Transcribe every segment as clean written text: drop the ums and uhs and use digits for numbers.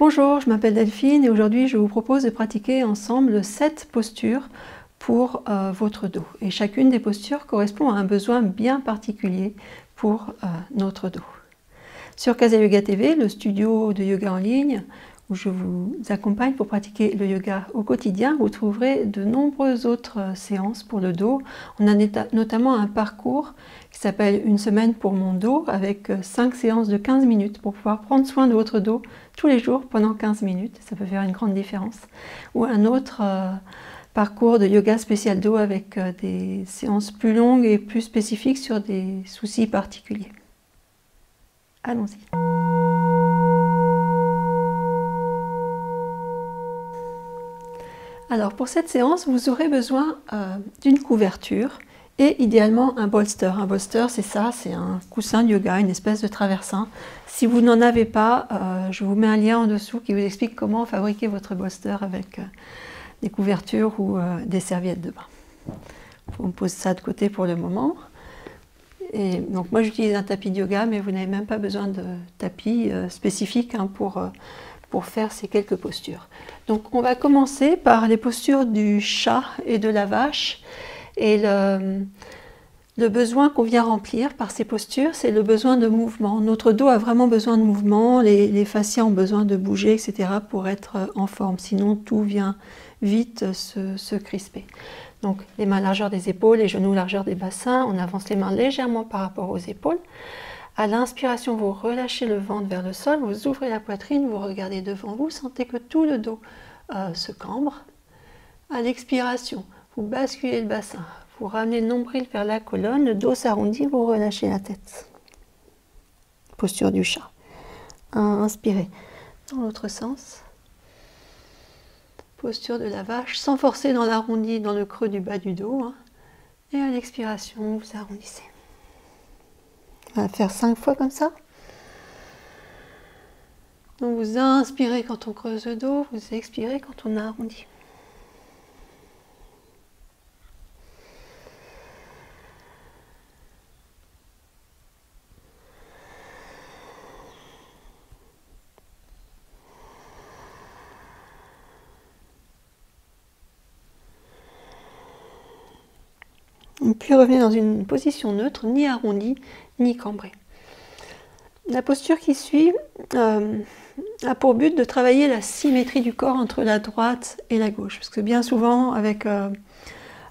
Bonjour, je m'appelle Delphine et aujourd'hui je vous propose de pratiquer ensemble 7 postures pour votre dos. Et chacune des postures correspond à un besoin bien particulier pour notre dos. Sur Casa Yoga TV, le studio de yoga en ligne, où je vous accompagne pour pratiquer le yoga au quotidien, vous trouverez de nombreuses autres séances pour le dos. On a notamment un parcours qui s'appelle Une semaine pour mon dos, avec 5 séances de 15 minutes pour pouvoir prendre soin de votre dos tous les jours pendant 15 minutes. Ça peut faire une grande différence. Ou un autre parcours de yoga spécial dos avec des séances plus longues et plus spécifiques sur des soucis particuliers. Allons-y. Alors pour cette séance, vous aurez besoin d'une couverture et idéalement un bolster. Un bolster, c'est ça, c'est un coussin de yoga, une espèce de traversin. Si vous n'en avez pas, je vous mets un lien en dessous qui vous explique comment fabriquer votre bolster avec des couvertures ou des serviettes de bain. On pose ça de côté pour le moment. Et donc moi j'utilise un tapis de yoga, mais vous n'avez même pas besoin de tapis spécifique pour faire ces quelques postures. Donc on va commencer par les postures du chat et de la vache. Et le besoin qu'on vient remplir par ces postures, c'est le besoin de mouvement. Notre dos a vraiment besoin de mouvement, les fascias ont besoin de bouger, etc. pour être en forme. Sinon tout vient vite se crisper. Donc les mains largeur des épaules, les genoux largeur des bassins, on avance les mains légèrement par rapport aux épaules. À l'inspiration, vous relâchez le ventre vers le sol, vous ouvrez la poitrine, vous regardez devant vous, sentez que tout le dos se cambre. À l'expiration, vous basculez le bassin, vous ramenez le nombril vers la colonne, le dos s'arrondit, vous relâchez la tête. Posture du chat. Inspirez dans l'autre sens. Posture de la vache, sans forcer dans l'arrondi, dans le creux du bas du dos. Et à l'expiration, vous arrondissez. On va faire 5 fois comme ça. Donc vous inspirez quand on creuse le dos, vous expirez quand on arrondit. Puis revenez dans une position neutre, ni arrondie, ni cambrée. La posture qui suit a pour but de travailler la symétrie du corps entre la droite et la gauche. Parce que bien souvent, avec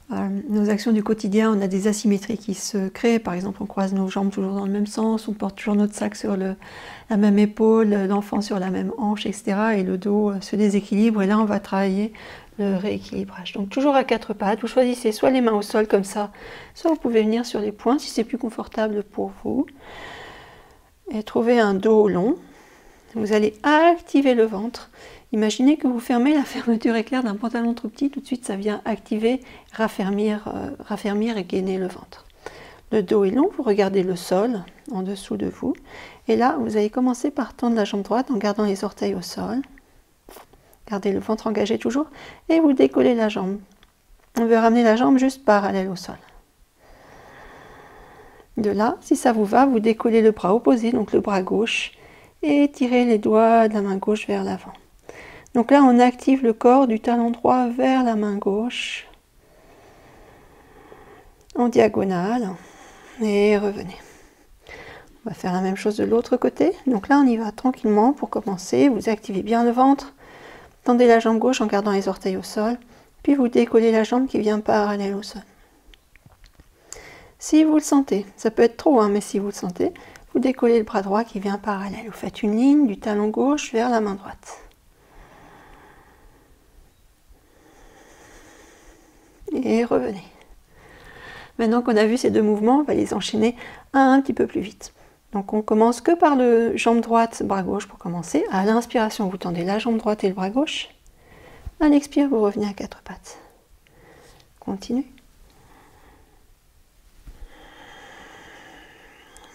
nos actions du quotidien, on a des asymétries qui se créent. Par exemple, on croise nos jambes toujours dans le même sens, on porte toujours notre sac sur la même épaule, l'enfant sur la même hanche, etc. Et le dos se déséquilibre. Et là, on va travailler le rééquilibrage. Donc toujours à 4 pattes, vous choisissez soit les mains au sol comme ça, soit vous pouvez venir sur les poings si c'est plus confortable pour vous. Et trouver un dos long. Vous allez activer le ventre. Imaginez que vous fermez la fermeture éclair d'un pantalon trop petit, tout de suite ça vient activer, raffermir et gainer le ventre. Le dos est long, vous regardez le sol en dessous de vous. Et là, vous allez commencer par tendre la jambe droite en gardant les orteils au sol. Gardez le ventre engagé toujours et vous décollez la jambe. On veut ramener la jambe juste parallèle au sol. De là, si ça vous va, vous décollez le bras opposé, donc le bras gauche, et tirez les doigts de la main gauche vers l'avant. Donc là, on active le corps du talon droit vers la main gauche, en diagonale, et revenez. On va faire la même chose de l'autre côté. Donc là, on y va tranquillement pour commencer. Vous activez bien le ventre. Tendez la jambe gauche en gardant les orteils au sol, puis vous décollez la jambe qui vient parallèle au sol. Si vous le sentez, ça peut être trop, mais si vous le sentez, vous décollez le bras droit qui vient parallèle. Vous faites une ligne du talon gauche vers la main droite. Et revenez. Maintenant qu'on a vu ces deux mouvements, on va les enchaîner un petit peu plus vite. Donc on commence que par le jambe droite, bras gauche pour commencer. À l'inspiration, vous tendez la jambe droite et le bras gauche. À l'expire, vous revenez à 4 pattes. Continue.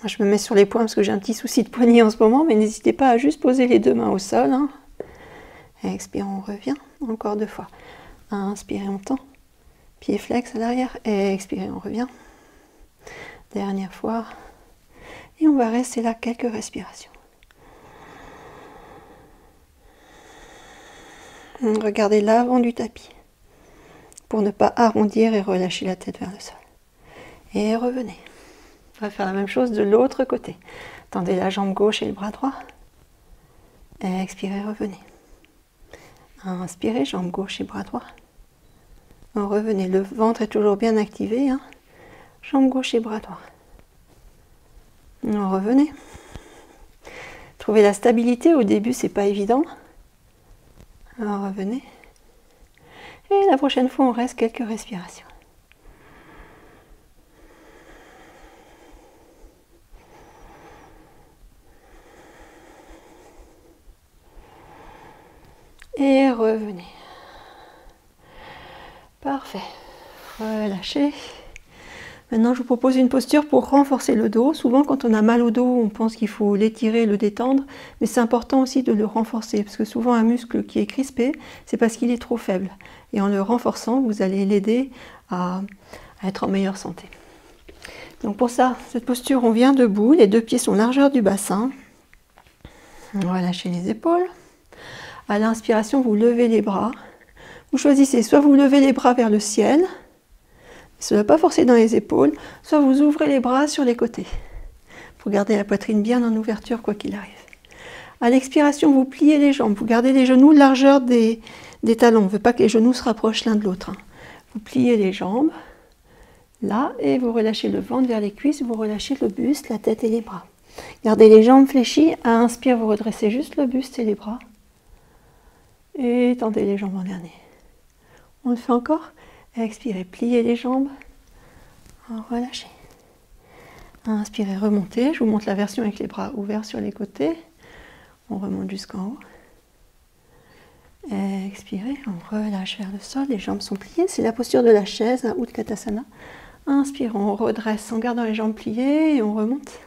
Moi, je me mets sur les poings parce que j'ai un petit souci de poignet en ce moment, mais n'hésitez pas à juste poser les deux mains au sol. Expire, on revient. Encore 2 fois. Inspirez, on tend. Pied flex à l'arrière. Expirez, on revient. Dernière fois. Et on va rester là quelques respirations. Regardez l'avant du tapis pour ne pas arrondir et relâcher la tête vers le sol. Et revenez. On va faire la même chose de l'autre côté. Tendez la jambe gauche et le bras droit. Expirez, revenez. Inspirez, jambe gauche et bras droit. Revenez, le ventre est toujours bien activé. Hein. Jambe gauche et bras droit. Revenez. Trouvez la stabilité, au début c'est pas évident. Alors revenez. Et la prochaine fois on reste quelques respirations. Et revenez. Parfait. Relâchez. Maintenant, je vous propose une posture pour renforcer le dos. Souvent, quand on a mal au dos, on pense qu'il faut l'étirer, le détendre. Mais c'est important aussi de le renforcer. Parce que souvent, un muscle qui est crispé, c'est parce qu'il est trop faible. Et en le renforçant, vous allez l'aider à être en meilleure santé. Donc pour ça, cette posture, on vient debout. Les deux pieds sont largeur du bassin. On va lâcher les épaules. À l'inspiration, vous levez les bras. Vous choisissez, soit vous levez les bras vers le ciel, ça ne va pas forcer dans les épaules, soit vous ouvrez les bras sur les côtés, pour garder la poitrine bien en ouverture quoi qu'il arrive. À l'expiration, vous pliez les jambes, vous gardez les genoux largeur des talons, on ne veut pas que les genoux se rapprochent l'un de l'autre. Hein. Vous pliez les jambes, là, et vous relâchez le ventre vers les cuisses, vous relâchez le buste, la tête et les bras. Gardez les jambes fléchies, à inspire, vous redressez juste le buste et les bras, et tendez les jambes en dernier. On le fait encore. Expirez, pliez les jambes, relâchez. Inspirez, remontez. Je vous montre la version avec les bras ouverts sur les côtés. On remonte jusqu'en haut. Expirez, on relâche vers le sol, les jambes sont pliées. C'est la posture de la chaise, un Utkatasana. Inspire, on redresse en gardant les jambes pliées et on remonte.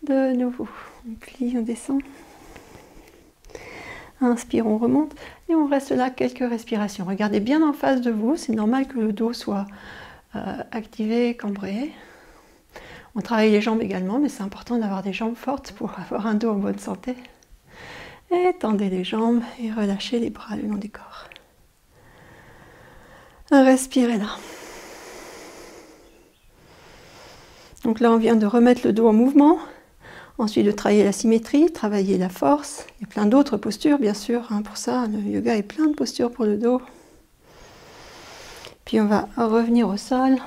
De nouveau, on plie, on descend. Inspire, on remonte et on reste là quelques respirations. Regardez bien en face de vous, c'est normal que le dos soit activé, cambré. On travaille les jambes également, mais c'est important d'avoir des jambes fortes pour avoir un dos en bonne santé. Et tendez les jambes et relâchez les bras le long du corps. Respirez là. Donc là, on vient de remettre le dos en mouvement. Ensuite, de travailler la symétrie, travailler la force. Il y a plein d'autres postures, bien sûr. Hein, pour ça, le yoga est plein de postures pour le dos. Puis on va revenir au sol.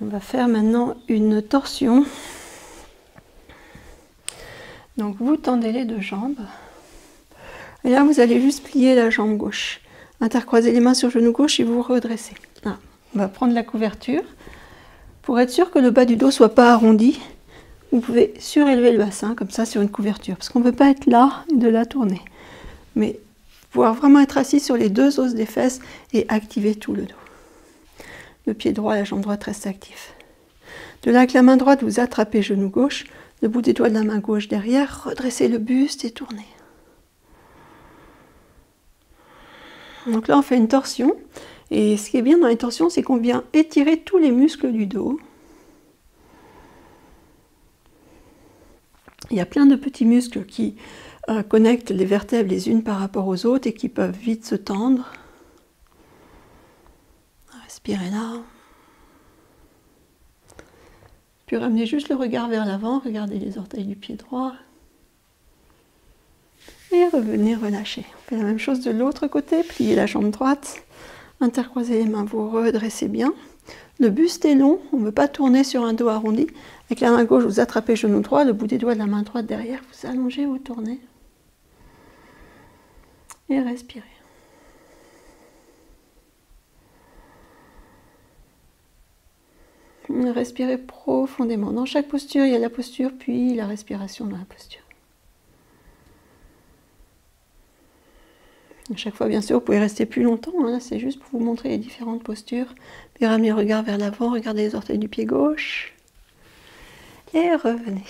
On va faire maintenant une torsion. Donc vous tendez les deux jambes. Et là, vous allez juste plier la jambe gauche. Intercroiser les mains sur le genou gauche et vous redressez. Ah, on va prendre la couverture. Pour être sûr que le bas du dos ne soit pas arrondi, vous pouvez surélever le bassin comme ça sur une couverture. Parce qu'on ne peut pas être là et de la tourner. Mais pouvoir vraiment être assis sur les deux os des fesses et activer tout le dos. Le pied droit et la jambe droite restent actifs. De là, avec la main droite, vous attrapez le genou gauche, le bout des doigts de la main gauche derrière, redressez le buste et tournez. Donc là, on fait une torsion. Et ce qui est bien dans les torsions, c'est qu'on vient étirer tous les muscles du dos. Il y a plein de petits muscles qui connectent les vertèbres les unes par rapport aux autres et qui peuvent vite se tendre. Respirez là. Puis ramenez juste le regard vers l'avant, regardez les orteils du pied droit. Et revenez relâcher. On fait la même chose de l'autre côté, pliez la jambe droite. Intercroisez les mains, vous redressez bien. Le buste est long, on ne veut pas tourner sur un dos arrondi. Avec la main gauche, vous attrapez le genou droit, le bout des doigts de la main droite derrière, vous allongez, vous tournez. Et respirez. Respirez profondément. Dans chaque posture, il y a la posture, puis la respiration dans la posture. À chaque fois, bien sûr, vous pouvez rester plus longtemps. Hein. Là, c'est juste pour vous montrer les différentes postures. Puis ramenez le regard vers l'avant, regardez les orteils du pied gauche. Et revenez.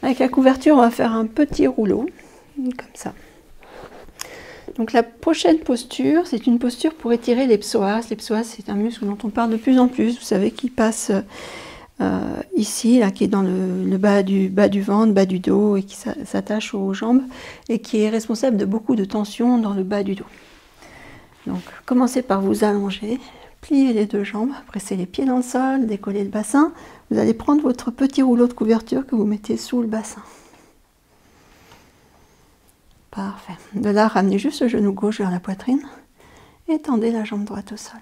Avec la couverture, on va faire un petit rouleau, comme ça. Donc la prochaine posture, c'est une posture pour étirer les psoas. Les psoas, c'est un muscle dont on parle de plus en plus. Vous savez, qui passe ici, là, qui est dans le bas du ventre, bas du dos, et qui s'attache aux jambes, et qui est responsable de beaucoup de tension dans le bas du dos. Donc, commencez par vous allonger, plier les deux jambes, presser les pieds dans le sol, décoller le bassin. Vous allez prendre votre petit rouleau de couverture que vous mettez sous le bassin. Parfait. De là, ramenez juste le genou gauche vers la poitrine et tendez la jambe droite au sol.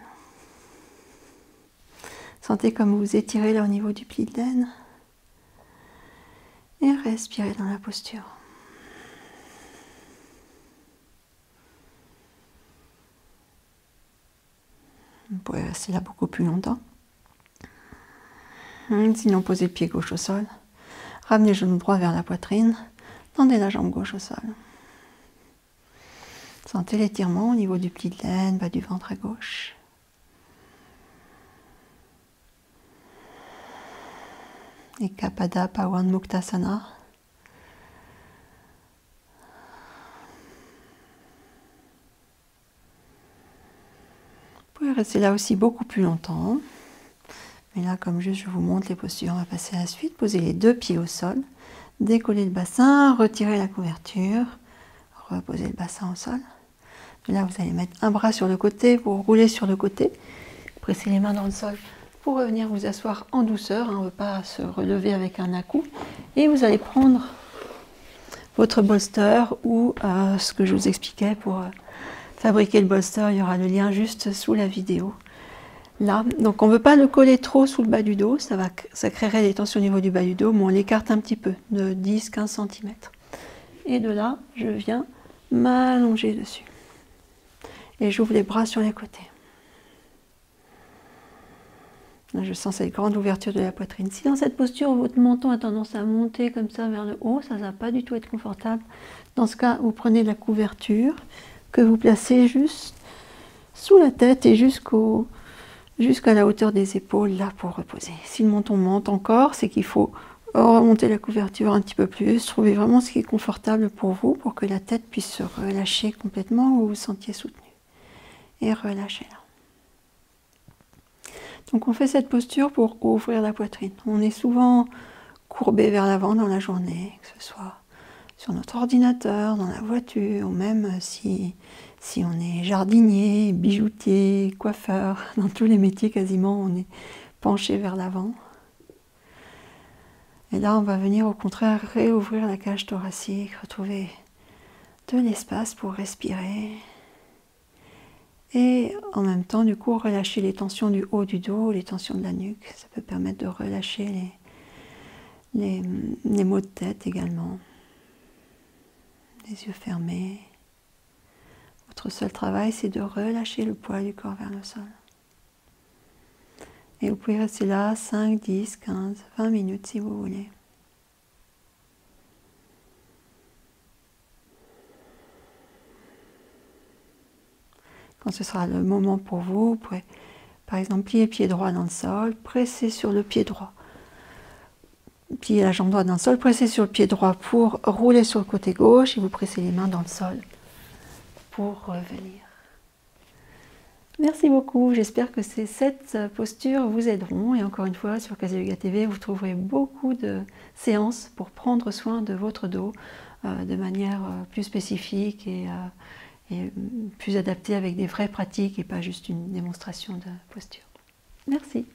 Sentez comme vous étirez là au niveau du pli de laine. Et respirez dans la posture. Vous pouvez rester là beaucoup plus longtemps. Sinon, posez le pied gauche au sol. Ramenez le genou droit vers la poitrine. Tendez la jambe gauche au sol. Sentez l'étirement au niveau du pli de laine, bas du ventre à gauche. Et Kapada Pawan Muktasana. Vous pouvez rester là aussi beaucoup plus longtemps. Mais là, comme juste je vous montre les postures, on va passer à la suite. Posez les deux pieds au sol. Décollez le bassin, retirez la couverture. Reposez le bassin au sol. Et là, vous allez mettre un bras sur le côté, vous roulez sur le côté. Pressez les mains dans le sol pour revenir vous asseoir en douceur. On ne veut pas se relever avec un à-coup. Et vous allez prendre votre bolster ou ce que je vous expliquais pour fabriquer le bolster. Il y aura le lien juste sous la vidéo. Là, donc on ne veut pas le coller trop sous le bas du dos. Ça créerait des tensions au niveau du bas du dos, mais on l'écarte un petit peu, de 10-15 cm. Et de là, je viens m'allonger dessus. Et j'ouvre les bras sur les côtés. Là, je sens cette grande ouverture de la poitrine. Si dans cette posture, votre menton a tendance à monter comme ça vers le haut, ça ne va pas du tout être confortable. Dans ce cas, vous prenez la couverture que vous placez juste sous la tête et jusqu'à la hauteur des épaules, là, pour reposer. Si le menton monte encore, c'est qu'il faut remonter la couverture un petit peu plus. Trouvez vraiment ce qui est confortable pour vous, pour que la tête puisse se relâcher complètement, ou vous vous sentiez soutenu. Et relâchez-la. Donc on fait cette posture pour ouvrir la poitrine. On est souvent courbé vers l'avant dans la journée, que ce soit sur notre ordinateur, dans la voiture, ou même si on est jardinier, bijoutier, coiffeur, dans tous les métiers quasiment, on est penché vers l'avant. Et là, on va venir au contraire réouvrir la cage thoracique, retrouver de l'espace pour respirer. Et en même temps, du coup, relâcher les tensions du haut du dos, les tensions de la nuque. Ça peut permettre de relâcher les maux de tête également. Les yeux fermés. Votre seul travail, c'est de relâcher le poids du corps vers le sol. Et vous pouvez rester là 5, 10, 15, 20 minutes si vous voulez. Quand ce sera le moment pour vous, vous pourrez par exemple plier le pied droit dans le sol, presser sur le pied droit. Plier la jambe droite dans le sol, presser sur le pied droit pour rouler sur le côté gauche et vous pressez les mains dans le sol pour revenir. Merci beaucoup, j'espère que ces 7 postures vous aideront. Et encore une fois, sur Casa Yoga TV, vous trouverez beaucoup de séances pour prendre soin de votre dos de manière plus spécifique et plus adaptée avec des vraies pratiques et pas juste une démonstration de posture. Merci.